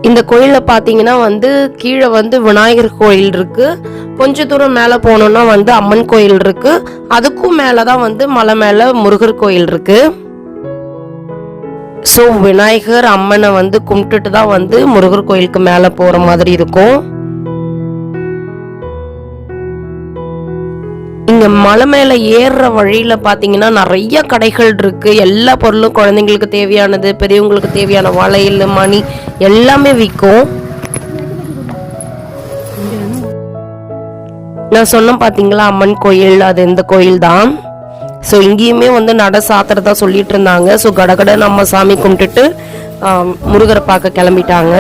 இந்த கோயிலில் பார்த்தீங்கன்னா வந்து கீழே வந்து விநாயகர் கோயில் இருக்கு. கொஞ்ச தூரம் மேலே போனோம்னா வந்து அம்மன் கோயில் இருக்கு. அதுக்கும் மேலே தான் வந்து மலை மேலே முருகர் கோயில் இருக்கு. ஸோ விநாயகர் அம்மனை வந்து கும்பிட்டுட்டு தான் வந்து முருகர் கோயிலுக்கு மேலே போகிற மாதிரி இருக்கும். இங்கே மலை மேலே ஏறுற வழியில் பார்த்தீங்கன்னா நிறைய கடைகள் இருக்கு. எல்லா பொருளும் குழந்தைங்களுக்கு தேவையானது, பெரியவங்களுக்கு தேவையான வளையல், மணி எல்லாமே விற்கும். நான் சொன்னேன் பார்த்தீங்களா அம்மன் கோயில், அது இந்த கோயில் தான். ஸோ இங்கேயுமே வந்து நட சாத்துறதா சொல்லிட்டு இருந்தாங்க. ஸோ கடகட நம்ம சாமி கும்பிட்டுட்டு முருகரை பார்க்க கிளம்பிட்டாங்க.